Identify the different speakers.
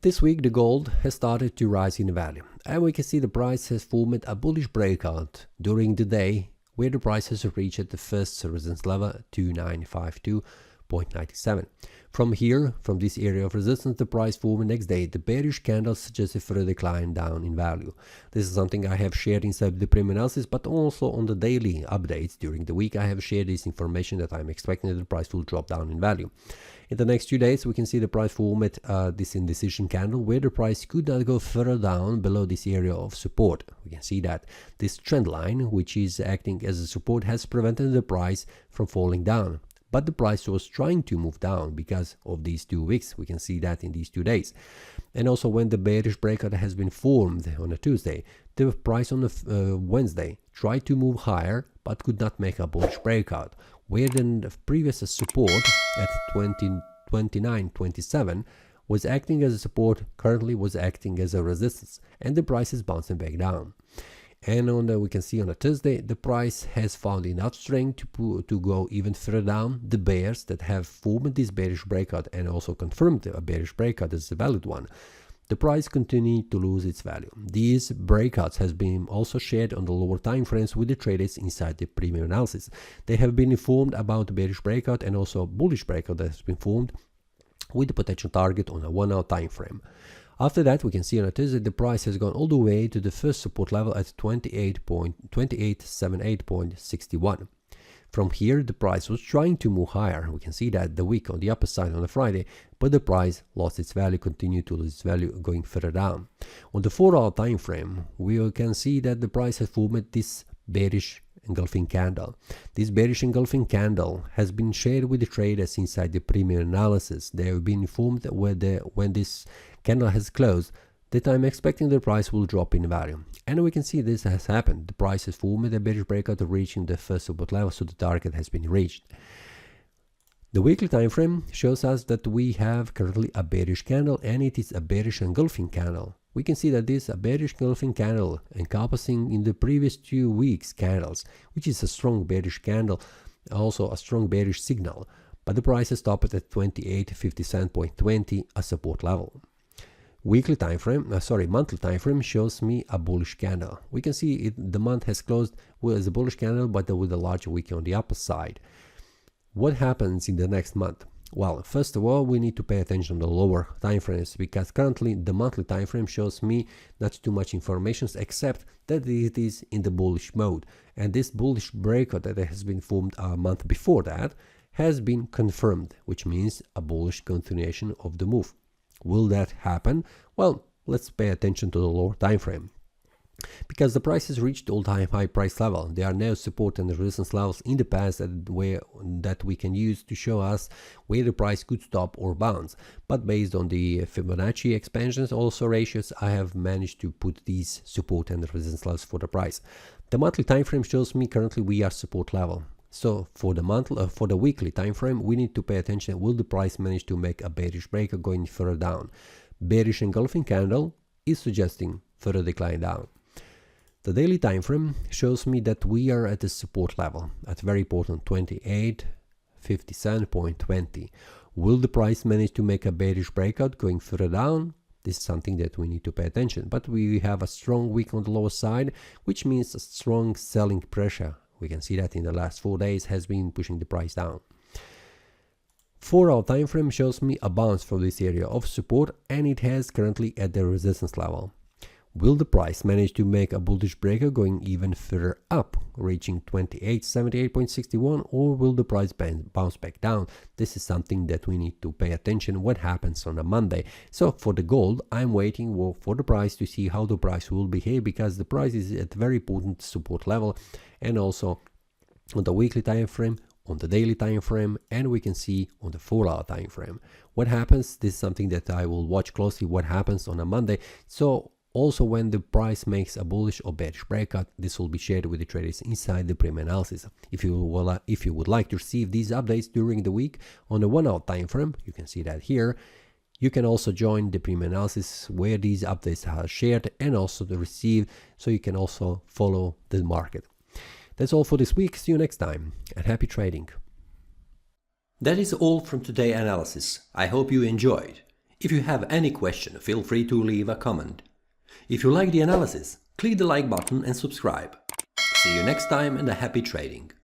Speaker 1: This week the gold has started to rise in value, and we can see the price has formed a bullish breakout during the day, where the price has reached the first resistance level 2952.97. From here, from this area of resistance, the price formed next day. The bearish candle suggested for a decline down in value. This is something I have shared inside the premium analysis, but also on the daily updates during the week I have shared this information that I'm expecting that the price will drop down in value. In the next 2 days, we can see the price formed this indecision candle, where the price could not go further down below this area of support. We can see that this trend line, which is acting as a support, has prevented the price from falling down. But the price was trying to move down because of these 2 weeks. We can see that in these 2 days. And also when the bearish breakout has been formed on a Tuesday, the price on the Wednesday tried to move higher but could not make a bullish breakout, where the previous support at 29.27 was acting as a support, currently was acting as a resistance, and the price is bouncing back down. And we can see on a Thursday, the price has found enough strength to go even further down. The bears that have formed this bearish breakout and also confirmed a bearish breakout as a valid one, the price continued to lose its value. These breakouts has been also shared on the lower time frames with the traders inside the premium analysis. They have been informed about the bearish breakout and also bullish breakout that has been formed with the potential target on a 1 hour time frame. After that, we can see on a Tuesday the price has gone all the way to the first support level at 2878.61. From here, the price was trying to move higher. We can see that the week on the upper side on a Friday, but the price lost its value, continued to lose its value going further down. On the 4 hour time frame, we can see that the price has formed this bearish engulfing candle. This bearish engulfing candle has been shared with the traders inside the premium analysis. They have been informed when this candle has closed that I'm expecting the price will drop in value. And we can see this has happened. The price has formed a bearish breakout reaching the first support level, so the target has been reached. The weekly time frame shows us that we have currently a bearish candle, and it is a bearish engulfing candle. We can see that this is a bearish engulfing candle encompassing in the previous 2 weeks candles, which is a strong bearish candle, also a strong bearish signal. But the price has stopped at 2857.20, a support level. Monthly time frame shows me a bullish candle. We can see the month has closed as a bullish candle, but with a large wick on the upper side. What happens in the next month? Well, first of all, we need to pay attention to the lower time frames, because currently the monthly time frame shows me not too much information except that it is in the bullish mode, and this bullish breakout that has been formed a month before that has been confirmed, which means a bullish continuation of the move. Will that happen? Well, let's pay attention to the lower time frame. Because the price has reached all-time high price level, there are no support and resistance levels in the past that we can use to show us where the price could stop or bounce. But based on the Fibonacci expansions also ratios, I have managed to put these support and resistance levels for the price. The monthly time frame shows me currently we are support level. So for the weekly time frame, we need to pay attention. Will the price manage to make a bearish breakout going further down? Bearish engulfing candle is suggesting further decline down. The daily time frame shows me that we are at the support level at very important 2857.20. Will the price manage to make a bearish breakout going further down? This is something that we need to pay attention. But we have a strong wick on the lower side, which means a strong selling pressure. We can see that in the last 4 days has been pushing the price down. 4 hour time frame shows me a bounce from this area of support, and it has currently at the resistance level. Will the price manage to make a bullish breakout going even further up, reaching 2878.61, or will the price bounce back down? This is something that we need to pay attention what happens on a Monday. So for the gold, I'm waiting for the price to see how the price will behave, because the price is at very important support level, and also on the weekly time frame, on the daily time frame, and we can see on the 4 hour time frame what happens. This is something that I will watch closely, what happens on a Monday. So also when the price makes a bullish or bearish breakout, this will be shared with the traders inside the premium analysis. If you would like to receive these updates during the week on the 1 hour time frame, you can see that here. You can also join the premium analysis where these updates are shared and also to receive, so you can also follow the market. That's all for this week. See you next time, and happy trading.
Speaker 2: That is all from today's analysis. I hope you enjoyed.
Speaker 1: If you have any question, feel free to leave a comment. If you like the analysis, click the like button and subscribe. See you next time and happy trading!